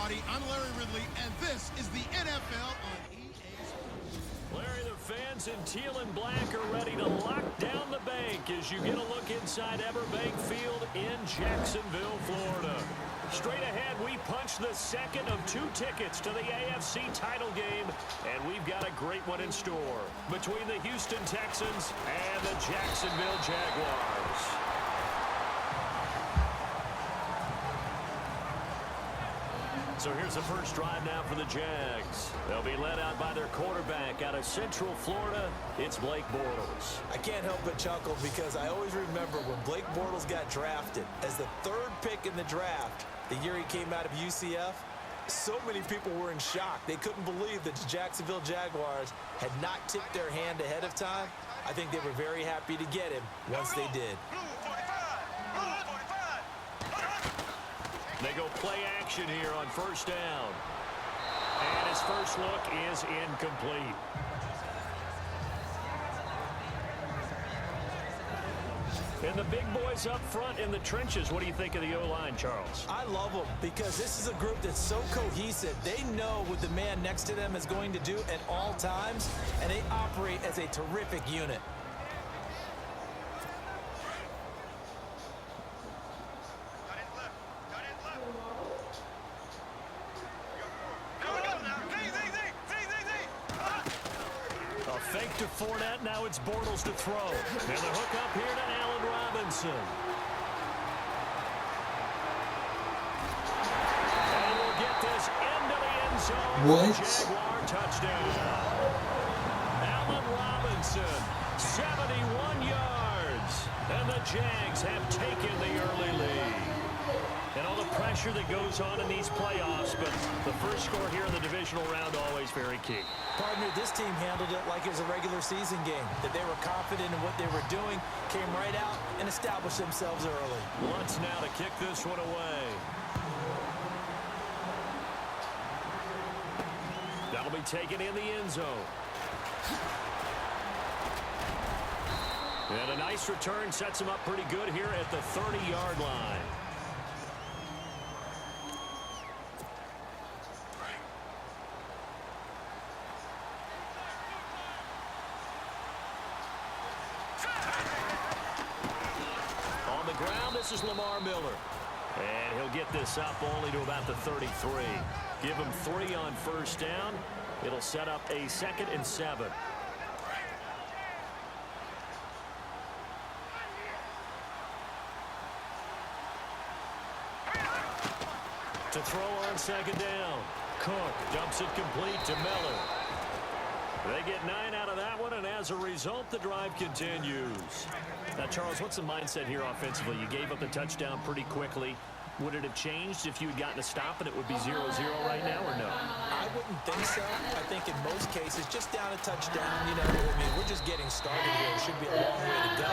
everybody. I'm Larry Ridley, and this is the NFL on EA Sports. Larry, the fans in teal and black are ready to lock down the bank as you get a look inside Everbank Field in Jacksonville, Florida. Straight ahead, we punch the second of 2 tickets to the AFC title game, and we've got a great one in store between the Houston Texans and the Jacksonville Jaguars. So here's the first drive now for the Jags. They'll be led out by their quarterback out of Central Florida. It's Blake Bortles. I can't help but chuckle because I always remember when Blake Bortles got drafted as the 3rd pick in the draft, the year he came out of UCF. So many people were in shock. They couldn't believe that the Jacksonville Jaguars had not tipped their hand ahead of time. I think they were very happy to get him once they did. They go play action here on first down. And his first look is incomplete. And the big boys up front in the trenches. What do you think of the O-line, Charles? I love them because this is a group that's so cohesive. They know what the man next to them is going to do at all times, and they operate as a terrific unit. Fake to Fournette, now it's Bortles to throw. And the hook up here to Allen Robinson. And we'll get this into the end zone. What? Jaguar touchdown. Allen Robinson, 71 yards. And the Jags have taken the early lead. And all the pressure that goes on in these playoffs, but the first score here in the divisional round always very key. Partner, this team handled it like it was a regular season game, that they were confident in what they were doing, came right out and established themselves early. Wants now to kick this one away. That'll be taken in the end zone. And a nice return sets him up pretty good here at the 30-yard line. This is Lamar Miller. And he'll get this up only to about the 33. Give him 3 on first down. It'll set up a 2nd and 7. To throw on 2nd down. Cook dumps it complete to Miller. They get 9 out of that one, and as a result, the drive continues. Now, Charles, what's the mindset here offensively? You gave up the touchdown pretty quickly. Would it have changed if you had gotten a stop and it would be 0-0 right now, or no? I wouldn't think so. I think in most cases, just down a touchdown, you know, I mean, we're just getting started here. It should be a long way to go.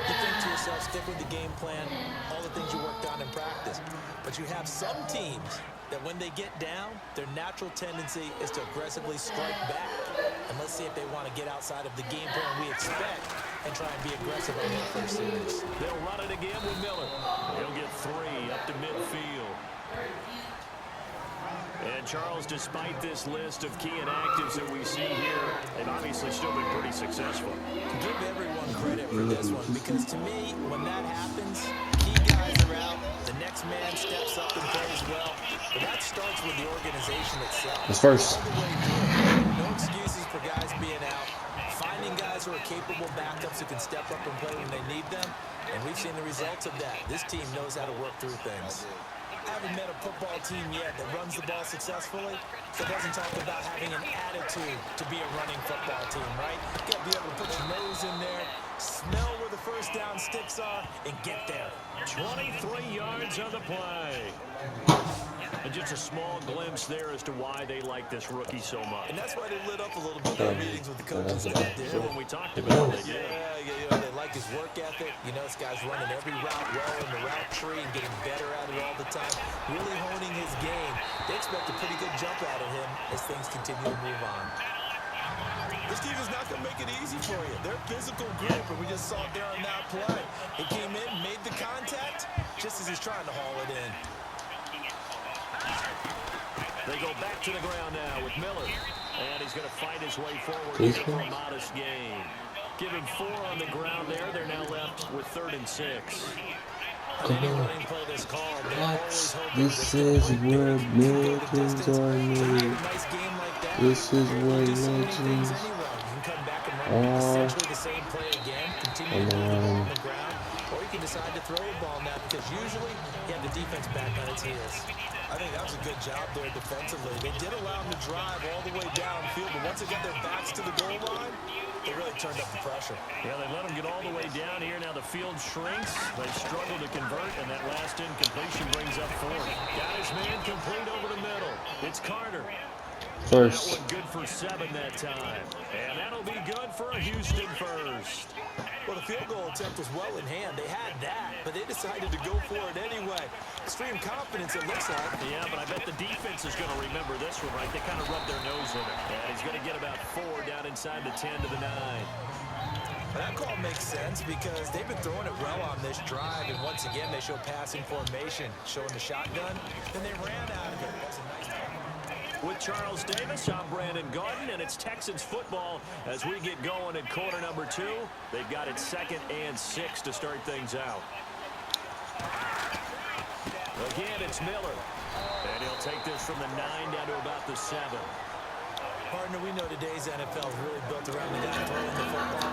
You think to yourself, stick with the game plan, all the things you worked on in practice. But you have some teams that when they get down, their natural tendency is to aggressively strike back. And let's see if they want to get outside of the game plan we expect and try and be aggressive on that first series. They'll run it again with Miller. He'll get 3 up to midfield. And Charles, despite this list of key inactives that we see here, they've obviously still been pretty successful. Give everyone credit for this one, because to me, when that happens, key guys are out, the next man steps up and plays well, but that starts with the organization itself. Who's first? No excuses for guys being out. Finding guys who are capable backups who can step up and play when they need them, and we've seen the results of that. This team knows how to work through things. I haven't met a football team yet that runs the ball successfully that doesn't talk about having an attitude to be a running football team, right? You got to be able to put your nose in there, smell where the first down sticks are, and get there. 23 yards on the play. And just a small glimpse there as to why they like this rookie so much. And that's why they lit up a little bit in their meetings with the coaches. So when we talked about it, they like his work ethic. You know, this guy's running every route well in the route tree and getting better at it all the time. Really honing his game. They expect a pretty good jump out of him as things continue to move on. This team is not going to make it easy for you. They're a physical group, and we just saw it there on that play. He came in, made the contact, just as he's trying to haul it in. They go back to the ground now with Miller. And he's going to fight his way forward here for a modest gain. Give him 4 on the ground there. They're now left with 3rd and 6. Come on. This is where legends are made. This is where legends are. Or you can decide to throw the ball now because usually you have the defense back on its heels. I think that was a good job there defensively. They did allow them to drive all the way downfield, but once they got their backs to the goal line, they really turned up the pressure. Yeah, they let them get all the way down here. Now the field shrinks. They struggle to convert, and that last incompletion brings up 4. Guys, man, complete over the middle. It's Carter. First. That one good for 7 that time. And that'll be good for a Houston first. Well, the field goal attempt was well in hand. They had that, but they decided to go for it anyway. Extreme confidence, it looks like. Yeah, but I bet the defense is going to remember this one, right? They kind of rubbed their nose in it. And he's going to get about 4 down inside the 10 to the 9. That call makes sense because they've been throwing it well on this drive, and once again, they show passing formation, showing the shotgun, and they ran out of it. That's a nice play. With Charles Davis, I'm Brandon Garden, and it's Texans football as we get going in quarter number 2. They've got it 2nd and 6 to start things out. Again, it's Miller, and he'll take this from the 9 down to about the 7. Partner, we know today's NFL is really built around the guy throwing the football.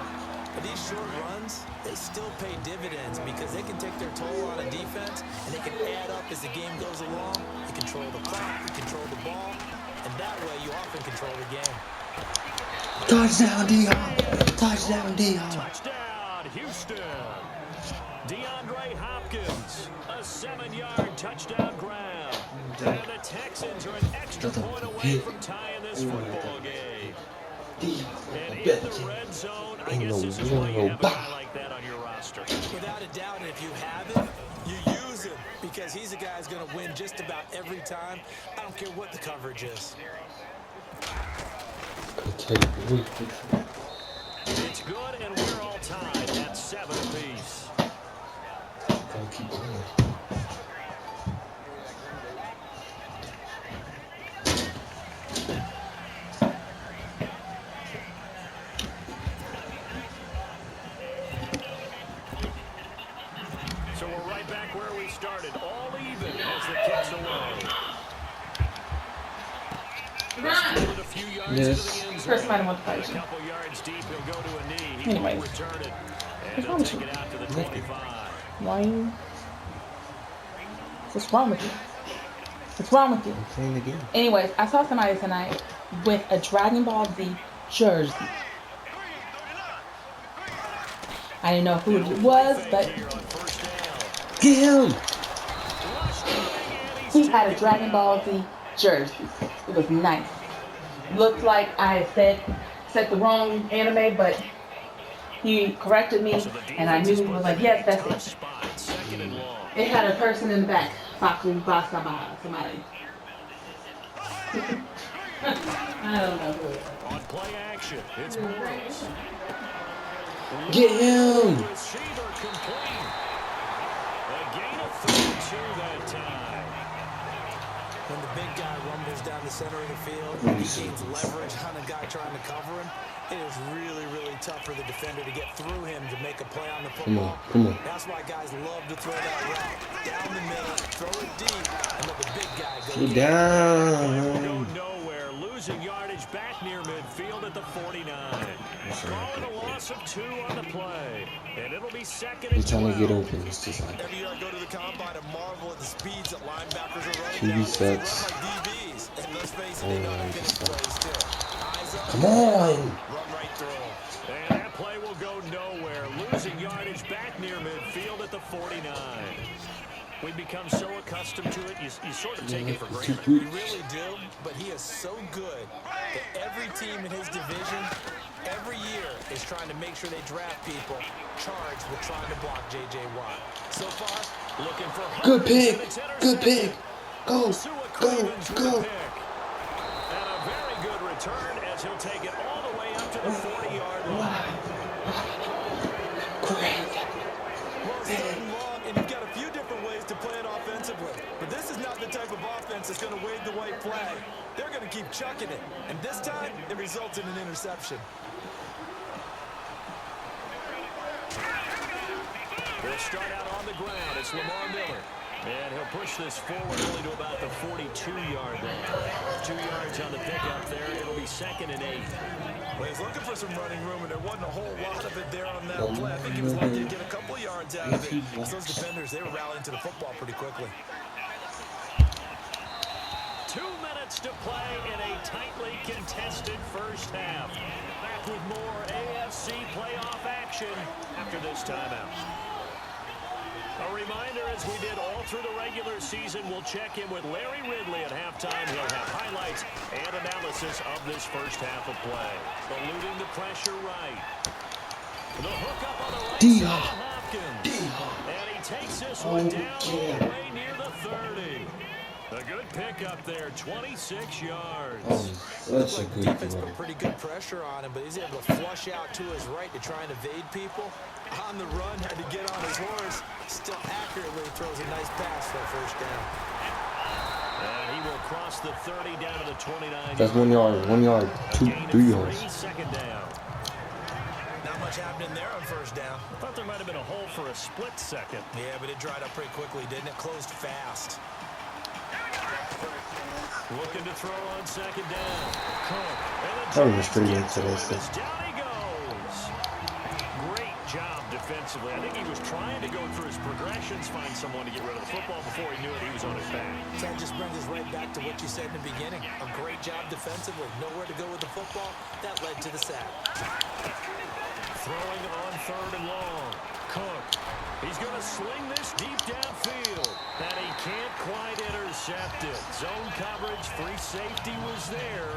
But these short runs, they still pay dividends because they can take their toll on a defense, and they can add up as the game goes along. You control the clock, you control the ball, and that way you often control the game. Touchdown, Dion! Touchdown, Dion! Touchdown, Houston! DeAndre Hopkins, a 7-yard touchdown grab. And the Texans are an extra point away from tying this football game. And in the red zone, I guess this is why you have a guy like that on your roster. Without a doubt, and if you have it, you use him because he's a guy who's going to win just about every time. I don't care what the coverage is. It's good, and we're all tied at 7 apiece. Keep going. So we're right back where we started, all even as the kick's away. A few yards Yes. to the end zone. First fight with A couple yards deep, he'll go to a knee. He Anyways. won't return it, and he'll take it out to the 25. Why you? What's wrong with you? What's wrong with you? I'm playing the game. Anyways, I saw somebody tonight with a Dragon Ball Z jersey. I didn't know who it was, but Get him! he had a Dragon Ball Z jersey. It was nice. Looked like I said the wrong anime, but he corrected me, and I knew he was like, yes, that's it. It had a person in the back. Baku Basaba, somebody. I don't know who it is. On play action, it's Morris. Get him! Receiver complete. A gain of 32 that time. When the big guy rumbles down the center of the field, he gains leverage on a guy trying to cover him. It is really, really tough for the defender to get through him to make a play on the football. Come on. That's why guys love to throw that route. Down the middle, throw it deep, and let the big guy go. Sit Go down. nowhere, losing yardage back near midfield at the 49. Calling a loss of 2 on the play, and it'll be 2nd and He's trying to get 12. open. It's just like Every year I go to the combine and marvel at the speeds that linebackers are running TV down. sucks. They run like DBs, and let's face it, they know how to finish plays too. Eyes up, come on! run right through them. And that play will go nowhere, losing yardage back near midfield at the 49. We become so accustomed to it, you sort of take it for granted. You really do, but he is so good that every team in his division, every year, is trying to make sure they draft people charged with trying to block J.J. Watt. So far, Looking for Good pick! hundreds, and it's Good pick! Go! Sua Go! Cravens with the Go! pick. And a very good return as he'll take it all the way up to the 40-yard line. Great! well, it's third and long, and you've got a few different ways to play it offensively. But this is not the type of offense that's going to wave the white flag. They're going to keep chucking it. And this time, it results in an interception. They'll start out on the ground. It's Lamar Miller. And he'll push this forward only to about the 42-yard line. 2 yards on the pickup there. It'll be 2nd and 8. Well, he's looking for some running room, and there wasn't a whole lot of it there on that play. I think he was lucky to get a couple yards out of it. Because those defenders, they were rallying to the football pretty quickly. 2 minutes to play in a tightly contested first half. Back with more AFC playoff action after this timeout. A reminder, as we did all through the regular season, we'll check in with Larry Ridley at halftime. He'll have highlights and analysis of this first half of play. Eluding the pressure right. The hook up on the right side of Hopkins. And he takes this one down all the way near the 30. A good pickup there, 26 yards. That's a good Defense one. put pretty good pressure on him, but he's able to flush out to his right to try and evade people. On the run, had to get on his horse. Still accurately throws a nice pass for a first down. And he will cross the 30 down to the 29. That's 1 yard, 1 yard, 2, 3 yards. 2nd down. Not much happening there on first down. Thought there might have been a hole for a split second. Yeah, but it dried up pretty quickly, didn't it? Closed fast. Looking to throw on 2nd down. Cook. Probably straight into this. Down he goes. Great job defensively. I think he was trying to go through his progressions, find someone to get rid of the football before he knew it. He was on his back. That just brings us right back to what you said in the beginning. A great job defensively. Nowhere to go with the football. That led to the sack. Throwing on 3rd and long. Cook. He's going to sling this deep downfield. And he can't quite intercept it. Zone coverage, free safety was there.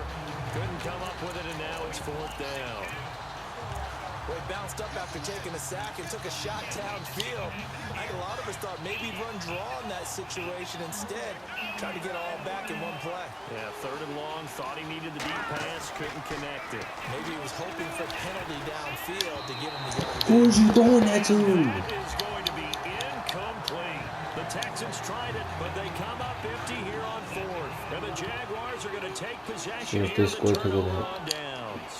Couldn't come up with it, and now it's 4th down. Well, he bounced up after taking a sack and took a shot downfield. I think a lot of us thought maybe he'd run draw in that situation instead. Tried to get it all back in one play. Yeah, 3rd and long. Thought he needed the deep pass. Couldn't connect it. Maybe he was hoping for a penalty downfield to give him the yard. Who's you throwing that to? That is going to be incomplete. The Texans tried it, but they come up empty here on 4th. And the Jaguars are going to take possession Yeah, here they with scored the because of turnover that. on downs.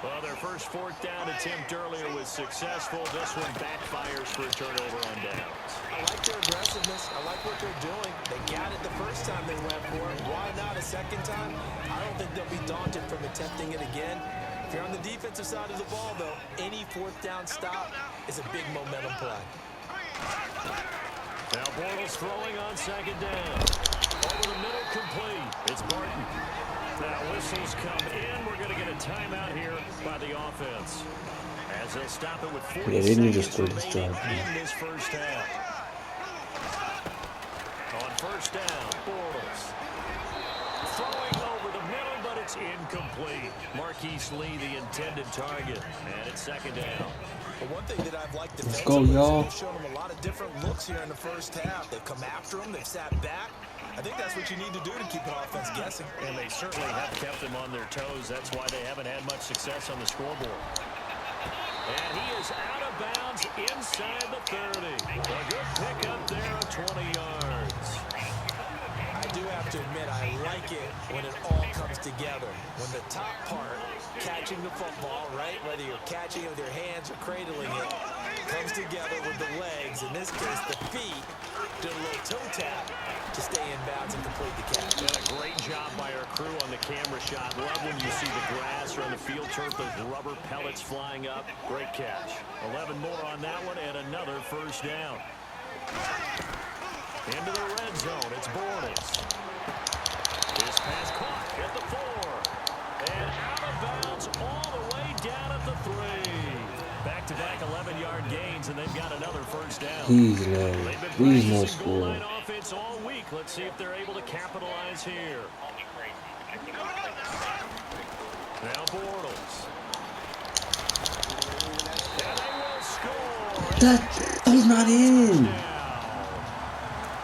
Well, their first 4th down attempt earlier was successful. This one backfires for a turnover on downs. I like their aggressiveness. I like what they're doing. They got it the first time they went for it. Why not a second time? I don't think they'll be daunted from attempting it again. If you're on the defensive side of the ball, though, any 4th down stop is a big momentum play. Now Bortles throwing on 2nd down. Over the middle, complete. It's Barton. Now whistles come in. We're going to get a timeout here by the offense. As they'll stop it with 40 Yeah, they need to seconds score this remaining drive. in this first half. On 1st down, Bortles. Throwing over the middle, but it's incomplete. Marquise Lee, the intended target. And it's 2nd down. But one thing that I've liked Let's go, defensively is y'all. they've shown them a lot of different looks here in the first half. They've come after them. They've sat back. I think that's what you need to do to keep an offense guessing. And they certainly have kept them on their toes. That's why they haven't had much success on the scoreboard. And he is out of bounds inside the 30. A good pickup there of 20 yards. I do have to admit, I like it when it all comes together. When the top part, catching the football, right, whether you're catching it with your hands or cradling it, comes together with the legs, in this case the feet, do a little toe tap to stay in bounds and complete the catch. And a great job by our crew on the camera shot. Love when you see the grass or on the field turf, those rubber pellets flying up. Great catch. 11 more on that one and another first down. Into the red zone, it's Bortles. This pass caught at the 4. And out of bounds all the way down at the 3. Back-to-back 11-yard gains, and they've got another first down. Please, They've man. been Please, no practicing goal score. line offense all week. Let's see if they're able to capitalize here. Now Bortles. And they will score. That was not in.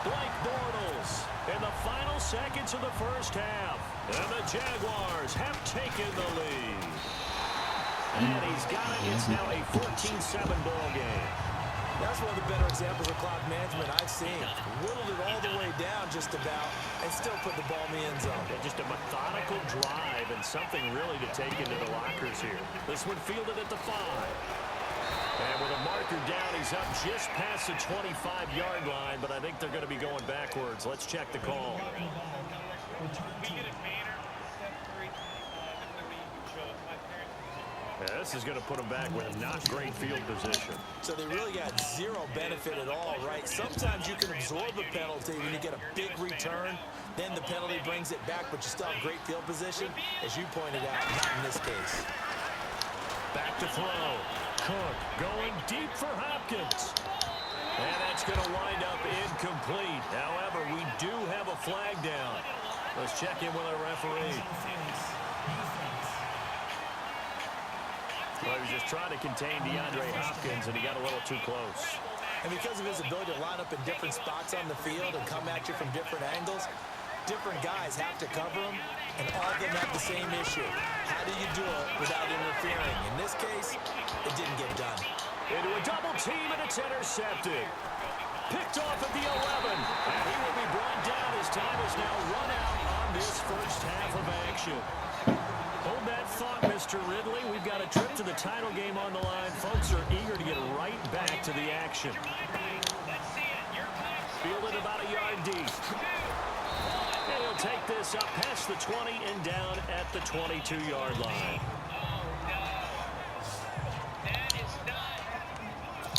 Blake Bortles in the final seconds of the first half. And the Jaguars have taken the lead. And he's got it. It's now a 14-7 ball game. That's one of the better examples of clock management I've seen. Whittled it all the way down just about and still put the ball in the end zone. Yeah, just a methodical drive and something really to take into the lockers here. This one fielded at the 5. And with a marker down, he's up just past the 25-yard line, but I think they're going to be going backwards. Let's check the call. Yeah, this is going to put them back with not great field position. So they really got zero benefit at all, right? Sometimes you can absorb a penalty when you get a big return. Then the penalty brings it back, but you still have great field position. As you pointed out, not in this case. Back to throw. Cook going deep for Hopkins. And that's going to wind up incomplete. However, we do have a flag down. Let's check in with our referee. Well, he was just trying to contain DeAndre Hopkins, and he got a little too close. And because of his ability to line up in different spots on the field and come at you from different angles, different guys have to cover him, and all of them have the same issue. How do you do it without interfering? In this case, it didn't get done. Into a double team, and it's intercepted. Picked off at the 11, and he will be brought down. His time is now run out on this first half of action. Hold that thought, Mr. Ridley. We've got a trip to the title game on the line. Folks are eager to get right back to the action. Fielded about a yard deep. And he'll take this up past the 20 and down at the 22-yard line.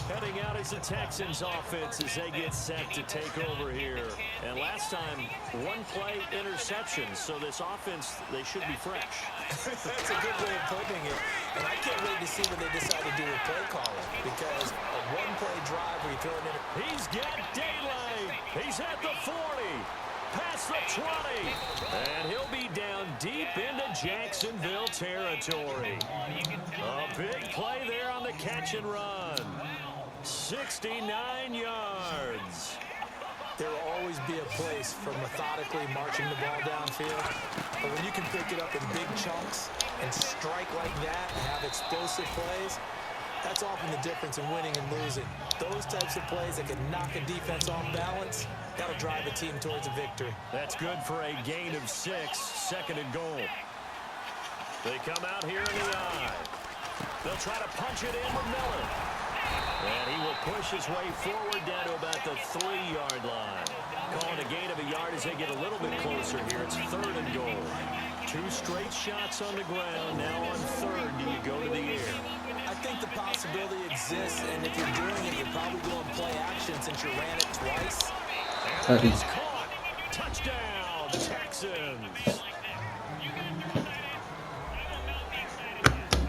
Heading out is the Texans offense as they get set to take over here. And last time, one play interception. So this offense, they should be fresh. That's a good way of putting it. And I can't wait to see what they decide to do with play calling. Because a one-play drive where you throw it in. He's got daylight. He's at the 40. Past the 20. And he'll be down deep into Jacksonville territory. A big play there on the catch and run. 69 yards. There will always be a place for methodically marching the ball downfield. But when you can pick it up in big chunks and strike like that and have explosive plays, that's often the difference in winning and losing. Those types of plays that can knock a defense off balance, that'll drive a team towards a victory. That's good for a gain of 6, second and goal. They come out here in the eye. They'll try to punch it in with Miller. And he will push his way forward down to about the 3-yard line. Calling a gain of a yard as they get a little bit closer here. It's third and goal. 2 straight shots on the ground. Now on third, do you go to the air? I think the possibility exists, and if you're doing it, you're probably going to play action since you ran it twice. And he's caught. Touchdown, Texans.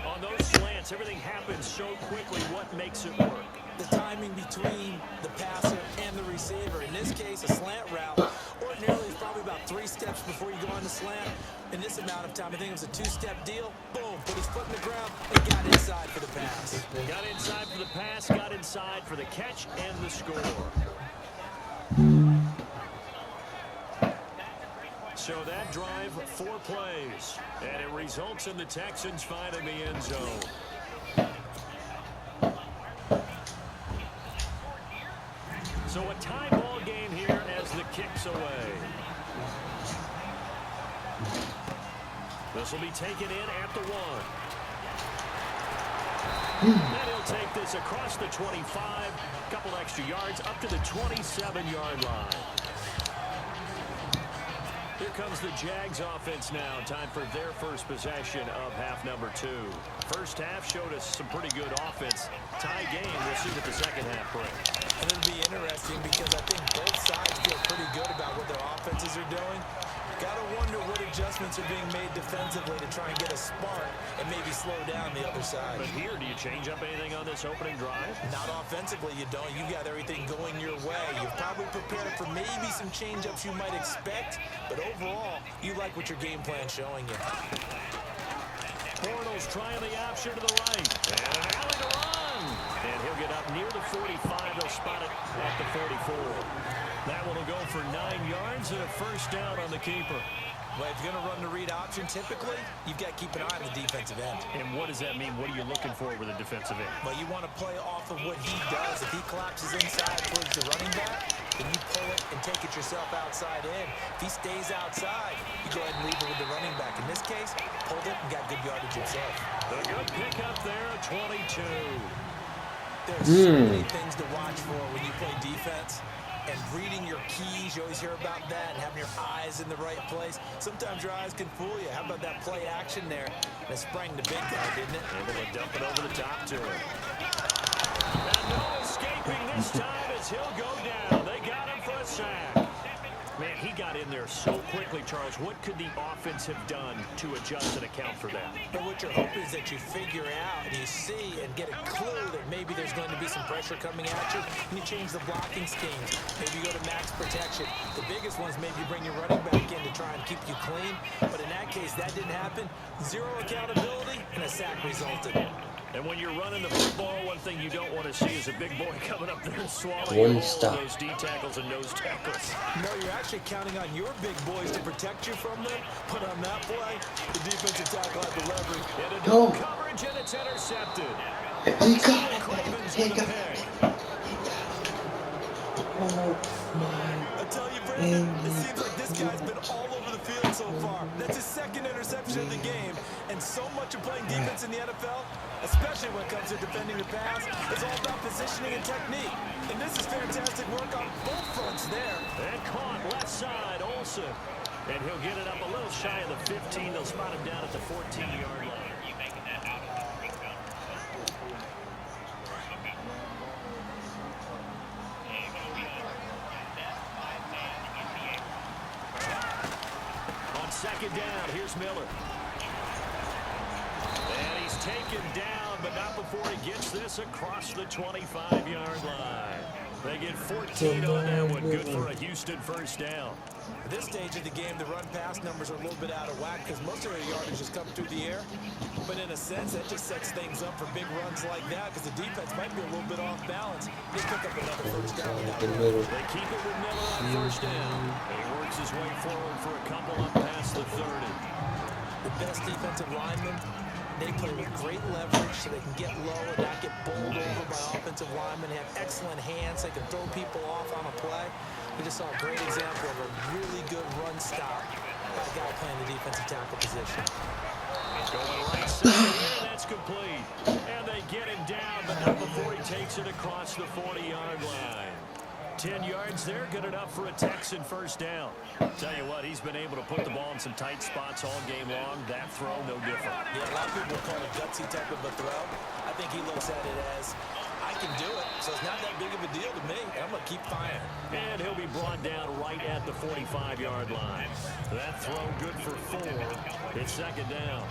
On those slants, everything happens so quickly. What makes it work? The timing between the passer and the receiver. In this case, a slant route ordinarily is probably about 3 steps before you go on the slant. In this amount of time, I think it was a 2-step deal. Boom, put his foot in the ground and got inside for the pass. Got inside for the pass, got inside for the catch and the score. So that drive, 4 plays, and it results in the Texans finding the end zone. So a tie ball game here as the kick's away. This will be taken in at the 1. And he'll take this across the 25, couple extra yards up to the 27-yard line. Here comes the Jags offense now. Time for their first possession of half number 2. First half showed us some pretty good offense. Tie game. We'll see what the second half brings. And it'll be interesting because I think both sides feel pretty good about what their offenses are doing. Got to wonder what adjustments are being made defensively to try and get a spark and maybe slow down the other side. But here, do you change up anything on this opening drive? Not offensively, you don't. You got everything going your way. You're probably prepared for maybe some change-ups you might expect, but overall, you like what your game plan's showing you. Bortles trying the option to the right. And an alley to run. And he'll get up near the 45. They'll spot it at the 44. That one will go for 9 yards and a first down on the keeper. Well, if you're going to run the read option, typically, you've got to keep an eye on the defensive end. And what does that mean? What are you looking for with a defensive end? Well, you want to play off of what he does. If he collapses inside towards the running back, then you pull it and take it yourself outside in. If he stays outside, you go ahead and leave it with the running back. In this case, pulled it and got good yardage himself. A good pick up there, 22. There's so many things to watch for when you play defense. And reading your keys, you always hear about that, and having your eyes in the right place. Sometimes your eyes can fool you. How about that play action there? That sprang the big guy, didn't it? Able to dump it over the top to him. And no escaping this time as he'll go down. They got him for a sack. Man, he got in there so quickly, Charles. What could the offense have done to adjust and account for that? But what you're hoping is that you figure out and you see and get a clue that maybe there's going to be some pressure coming at you, and you change the blocking schemes. Maybe you go to max protection. The biggest one's maybe you bring your running back in to try and keep you clean. But in that case, that didn't happen. Zero accountability, and a sack resulted. And when you're running the football, one thing you don't want to see is a big boy coming up there and swallowing all of those D tackles and nose tackles. No, you're actually counting on your big boys to protect you from them. But on that play, the defensive tackle had the leverage. And a coverage, and it's intercepted. He got it. He got it. Oh my. I tell you, Brandon, it seems like this guy's been all over the field so far. That's his second interception of the game. And so much of playing defense in the NFL, especially when it comes to defending the pass, is all about positioning and technique. And this is fantastic work on both fronts there. And caught left side, Olsen. And he'll get it up a little shy of the 15. They'll spot him down at the 14-yard line. Second down, here's Miller. And he's taken down, but not before he gets this across the 25-yard line. They get 14 on that one, good for a Houston first down. At this stage of the game, the run-pass numbers are a little bit out of whack because most of their yardage has come through the air. But in a sense, that just sets things up for big runs like that because the defense might be a little bit off balance. They pick up another first down. They keep it with Miller on first down. He works his way forward for a couple up past the 30. The best defensive linemen, they play with great leverage so they can get low and not get bowled over by offensive linemen. They have excellent hands. They can throw people off on a play. We just saw a great example of a really good run stop by a guy playing the defensive tackle position. Going right side, and that's complete. And they get him down, but not before he takes it across the 40-yard line. 10 yards there, good enough for a Texan first down. Tell you what, he's been able to put the ball in some tight spots all game long. That throw, no different. Yeah, a lot of people call it a gutsy type of a throw. I think he looks at it as, I can do it, so it's not that big of a deal to me. I'm going to keep firing. And he'll be brought down right at the 45-yard line. That throw good for 4. It's second down.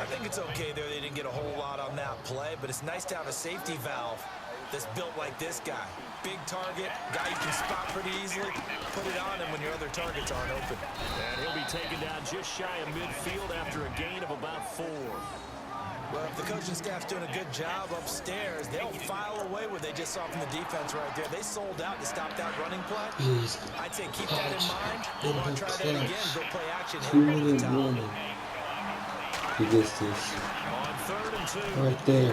I think it's okay there. They didn't get a whole lot on that play, but it's nice to have a safety valve that's built like this guy. Big target, guy you can spot pretty easily. Put it on him when your other targets aren't open. And he'll be taken down just shy of midfield after a gain of about 4. Well, if the coaching staff's doing a good job upstairs, they'll file away what they just saw from the defense right there. They sold out to stop that running play. I'd say keep that in mind. They want to try that again. Go play action. He gets this. On 3rd and 2. Right there.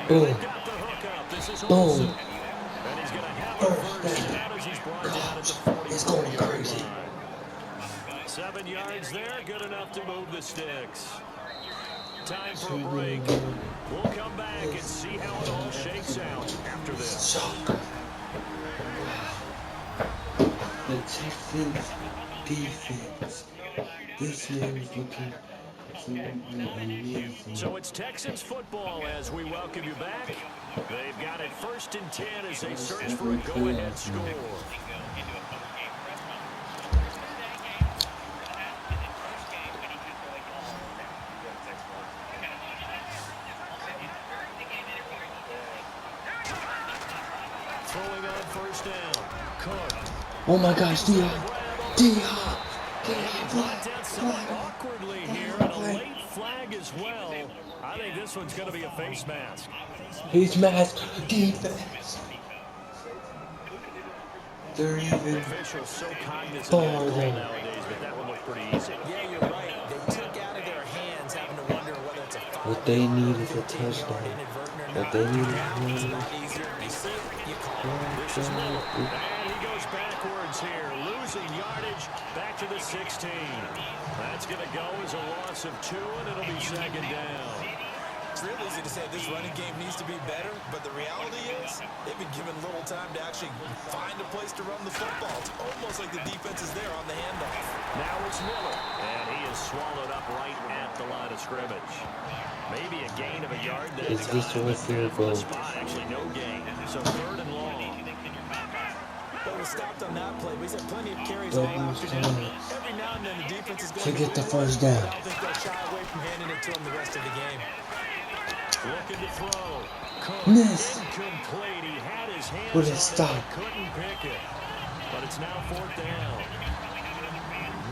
Boom. Got the hook up. This is Olsen. Boom. And he's going to have a first down as he's brought down at the 40-yard line. 7 yards there, good enough to move the sticks. Time for a break. We'll come back and see how it all shakes out after this. The Texans defense. This man is looking amazing. So it's Texans football as we welcome you back. They've got it 1st and 10 as they search for a go-ahead score. Throwing on first down. Cook. Oh my gosh, Dion. Brought down somewhat awkwardly here, and a late flag as well. I think this one's going to be a face mask. Face mask defense. They're even Officials so cognizant of the call nowadays, but that one looked pretty easy. Yeah, you're right. They took out of their hands, having to wonder whether it's a 5 What they need is a 15-yard touchdown. inadvertent or What not. they need Now it's a is lot easier. You see, you call it. This is Miller. And he goes backwards here, losing yardage back to the 16. That's going to go as a loss of 2, and it'll be second down. It's real easy to say this running game needs to be better, but the reality is they've been given little time to actually find a place to run the football. It's almost like the defense is there on the handoff. Now it's Miller, and he is swallowed up right at the line of scrimmage. Maybe a gain of a yard there. It's just one field From the goal. spot, actually no gain. So 3rd and long. But was stopped on that play. He's had plenty of carries But all he was afternoon. trying Every now and then the defense is going to get the win first one. down. I don't think they'll shy away from handing it to him the rest of the game. Looking to throw. Cook, Miss. incomplete. He had his hands Would on it it, stop? but couldn't pick it. But it's now 4th down.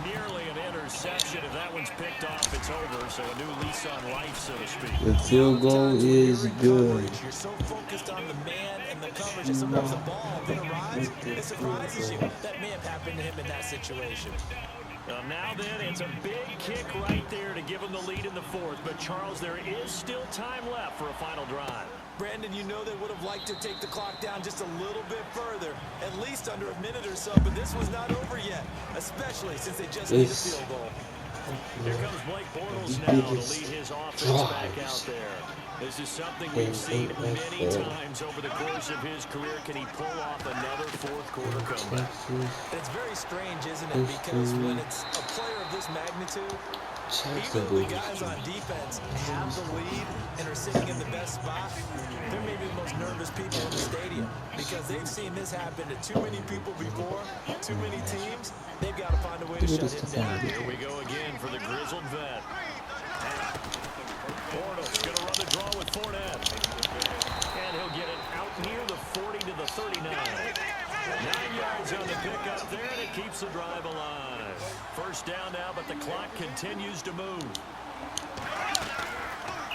Nearly an interception. If that one's picked off, it's over. So a new lease on life, so to speak. The field goal is good. You're so focused on the man and the coverage that sometimes the ball then arrives. It surprises you. That may have happened to him in that situation. Now then, it's a big kick right there to give him the lead in the 4th. But, Charles, there is still time left for a final drive. Brandon, you know they would have liked to take the clock down just a little bit further, at least under a minute or so, but this was not over yet, especially since they just made a field goal. Here comes Blake Bortles now to lead his offense back out there. This is something we've seen many times over the course of his career. Can he pull off another 4th quarter comeback? It's very strange, isn't it? Because when it's a player of this magnitude, even though the guys on defense have the lead and are sitting in the best spot, they're maybe the most nervous people in the stadium because they've seen this happen to too many people before, too many teams. They've got to find a way to shut him down. Here we go again for the grizzled vet. Bortles going to run the draw with Fournette. And he'll get it out near the 40 to the 39. 9 yards on the pickup there, and it keeps the drive alive. First down now, but the clock continues to move.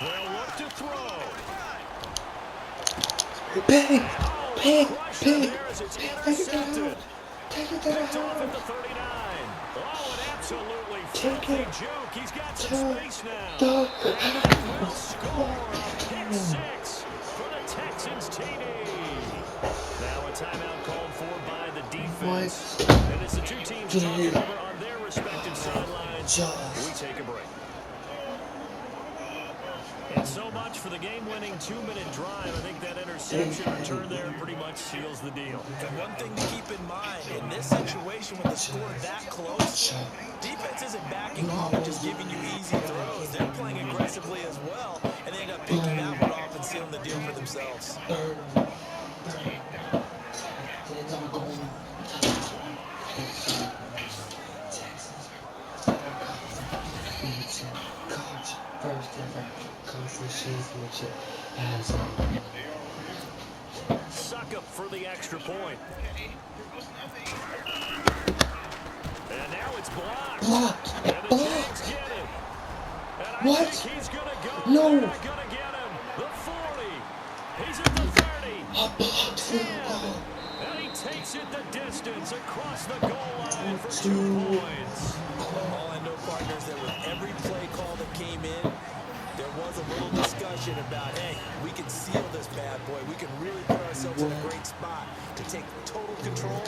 They'll look to throw. Pig! Pig! Pressure Pig! there as it's Take it intercepted. out! Take it to the Picked off at house! the 39. Oh, an absolutely Take filthy it juke. He's got to some space now. the Will house! score a pick 6 for the Texans TD. Now a timeout called for by the defense. What? And as the two teams talk it over on their respective sidelines, Just. we take a break. And so much for the game-winning 2-minute drive. I think that interception return there pretty much seals the deal. And one thing to keep in mind, in this situation with the score that close, defense isn't backing off and just giving you easy throws. They're playing aggressively as well, and they end up picking that one off and sealing the deal for themselves. First ever conference championship as Suck up for the extra point. And now it's blocked. blocked. And the Jags get it. And I What? think he's going to go. No. They're not going to get him. The 40. He's at the 30. A blocked field 10. goal. And he takes it the distance across the goal line for 2 2. points. All I know, partners, that with every play call that came in, there was a little discussion about, hey, we can seal this bad boy. We can really put ourselves in a great spot to take total control,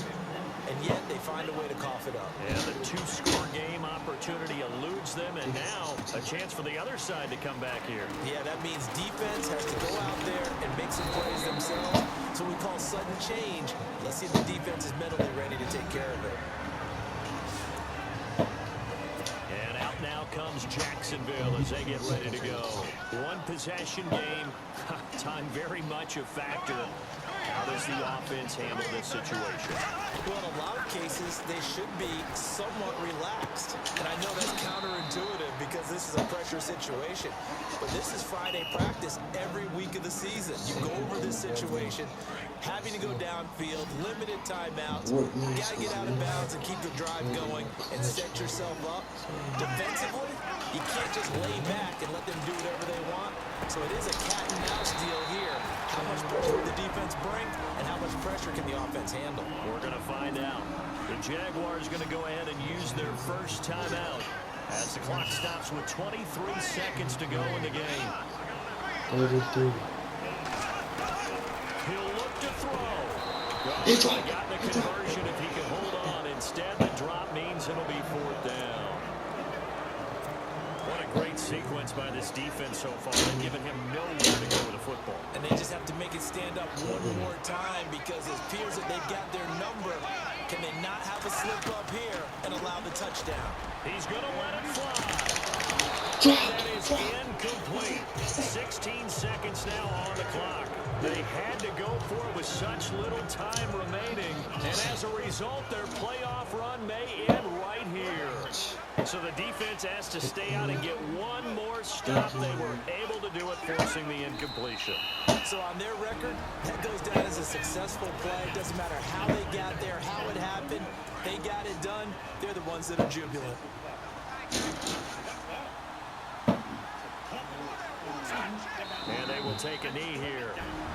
and yet they find a way to cough it up. And the 2-score game opportunity eludes them, and now a chance for the other side to come back here. Yeah, that means defense has to go out there and make some plays themselves. So we call sudden change. Let's see if the defense is mentally ready to take care of it. And out now comes Jacksonville as they get ready to go. One possession game. Time very much a factor. How does the offense handle this situation? Well, in a lot of cases, they should be somewhat relaxed. And I know that's counterintuitive because this this is a pressure situation. But this is Friday practice every week of the season. You go over this situation, having to go downfield, limited timeouts. You got to get out of bounds and keep the drive going and set yourself up. Defensively, you can't just lay back and let them do whatever they want. So it is a cat and mouse deal here. How much pressure will the defense bring, and how much pressure can the offense handle? We're going to find out. The Jaguars going to go ahead and use their first timeout as the clock stops with 23 seconds to go in the game. 33. He'll look to throw. It's Got the conversion if he can hold on. Instead, the drop means it'll be 4th down. What a great sequence by this defense so far. They've given him nowhere to go with the football. And they just have to make it stand up one more time because it appears that they've got their number. Can they not have a slip up here and allow the touchdown? He's going to let it fly. That is incomplete. 16 seconds now on the clock. They had to go for it with such little time remaining. And as a result, their playoff run may end right here. So the defense has to stay out and get one more stop. They were able to do it, forcing the incompletion. So on their record, that goes down as a successful play. It doesn't matter how they got there, how it happened. They got it done. They're the ones that are jubilant. And they will take a knee here.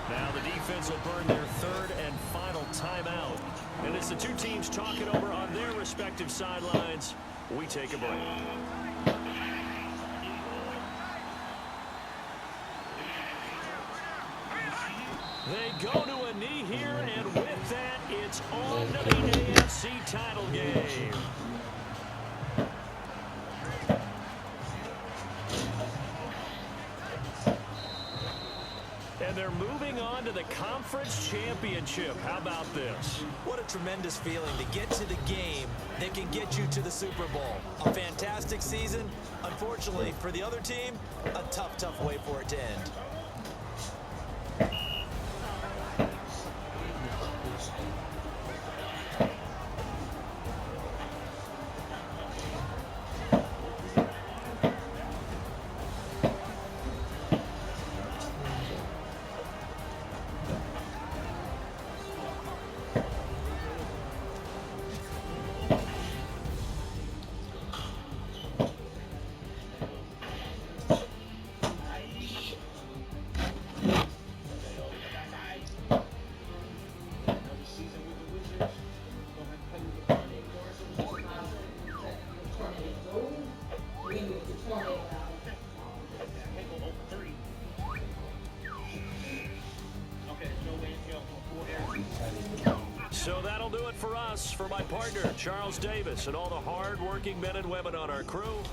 Now the defense will burn their 3rd and final timeout. And as the two teams talk it over on their respective sidelines, we take a break. They go to a knee here, and with that, it's on to the AFC title game. And they're moving on to the conference championship. How about this? What a tremendous feeling to get to the game that can get you to the Super Bowl. A fantastic season. Unfortunately, for the other team, a tough, tough way for it to end. So that'll do it for us. For my partner, Charles Davis, and all the hard-working men and women on our crew,